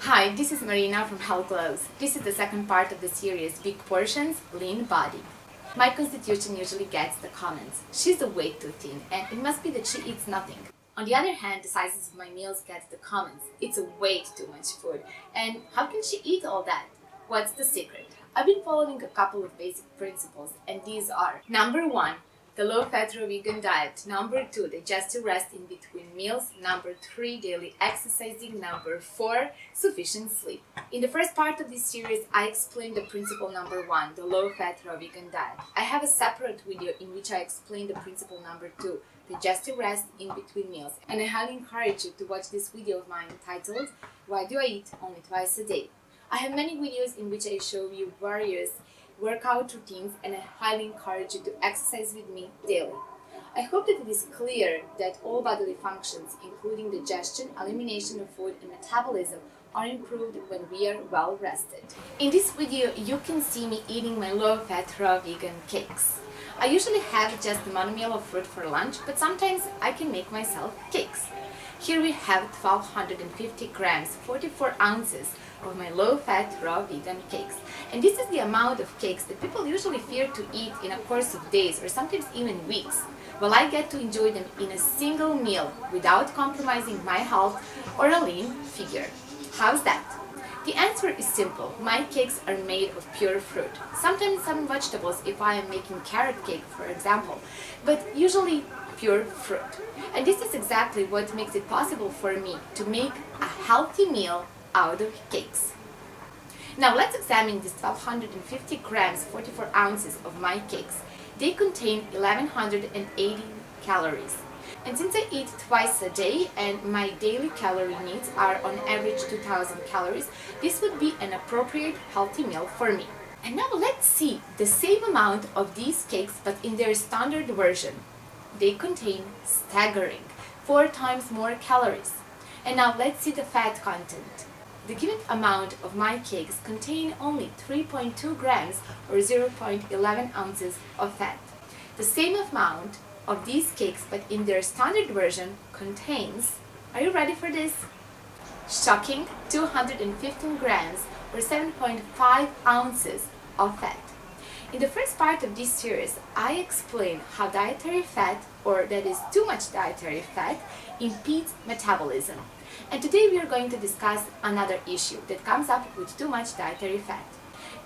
Hi, this is Marina from Health Glows. This is the second part of the series Big Portions, Lean Body. My constitution usually gets the comments. She's a way too thin and it must be that she eats nothing. On the other hand, the sizes of my meals get the comments. It's a way too much food. And how can she eat all that? What's the secret? I've been following a couple of basic principles and these are: number 1, the low-fat raw vegan diet. Number 2, digestive rest in between meals. Number 3, daily exercising. Number 4, sufficient sleep. In the first part of this series, I explained the principle number 1, the low-fat raw vegan diet. I have a separate video in which I explain the principle number 2, digestive rest in between meals. And I highly encourage you to watch this video of mine entitled, Why Do I Eat Only Twice a Day? I have many videos in which I show you various workout routines and I highly encourage you to exercise with me daily. I hope that it is clear that all bodily functions, including digestion, elimination of food and metabolism, are improved when we are well rested. In this video, you can see me eating my low-fat raw vegan cakes. I usually have just one meal of fruit for lunch, but sometimes I can make myself cakes. Here we have 1250 grams, 44 ounces of my low-fat raw vegan cakes. And this is the amount of cakes that people usually fear to eat in a course of days or sometimes even weeks. Well, I get to enjoy them in a single meal without compromising my health or a lean figure. How's that? The answer is simple. My cakes are made of pure fruit. Sometimes some vegetables if I am making carrot cake, for example, but usually pure fruit. And this is exactly what makes it possible for me to make a healthy meal out of cakes. Now let's examine these 1250 grams, 44 ounces of my cakes. They contain 1180 calories. And since I eat twice a day and my daily calorie needs are on average 2000 calories, this would be an appropriate healthy meal for me. And now let's see the same amount of these cakes but in their standard version. They contain staggering 4 times more calories. And now let's see the fat content. The given amount of my cakes contain only 3.2 grams or 0.11 ounces of fat. The same amount of these cakes, but in their standard version, contains, are you ready for this? Shocking 215 grams or 7.5 ounces of fat. In the first part of this series, I explain how dietary fat, or that is too much dietary fat, impedes metabolism. And today we are going to discuss another issue that comes up with too much dietary fat.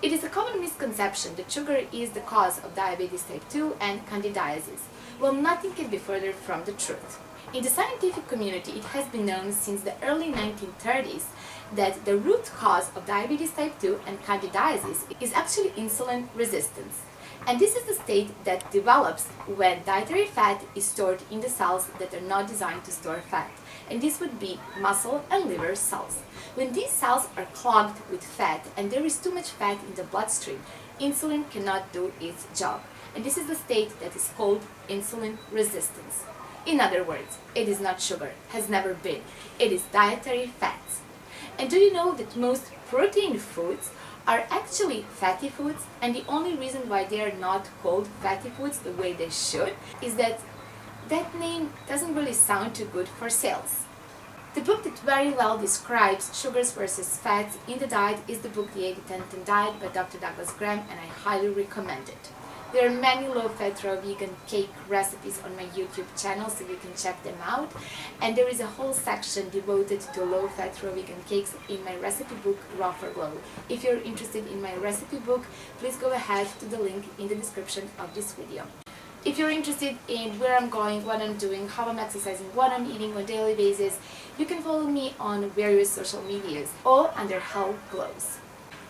It is a common misconception that sugar is the cause of diabetes type 2 and candidiasis. Well, nothing can be further from the truth. In the scientific community, it has been known since the early 1930s that the root cause of diabetes type 2 and candidiasis is actually insulin resistance. And this is the state that develops when dietary fat is stored in the cells that are not designed to store fat. And this would be muscle and liver cells. When these cells are clogged with fat and there is too much fat in the bloodstream, insulin cannot do its job. And this is the state that is called insulin resistance. In other words, it is not sugar, has never been. It is dietary fats. And do you know that most protein foods are actually fatty foods, and the only reason why they are not called fatty foods the way they should is that that name doesn't really sound too good for sales. The book that very well describes sugars versus fats in the diet is the book The 80-10-10 Diet by Dr. Douglas Graham, and I highly recommend it. There are many low-fat raw vegan cake recipes on my YouTube channel, so you can check them out. And there is a whole section devoted to low-fat raw vegan cakes in my recipe book, Raw for Glow. If you're interested in my recipe book, please go ahead to the link in the description of this video. If you're interested in where I'm going, what I'm doing, how I'm exercising, what I'm eating on a daily basis, you can follow me on various social medias, all under Health Glows.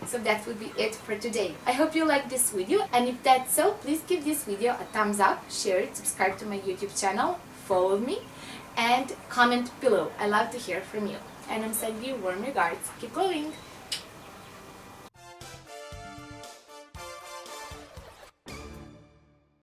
So that would be it for today. I hope you liked this video, and if that's so, please give this video a thumbs up, share it, subscribe to my YouTube channel, follow me, and comment below. I love to hear from you. And I'm sending you warm regards. Keep glowing!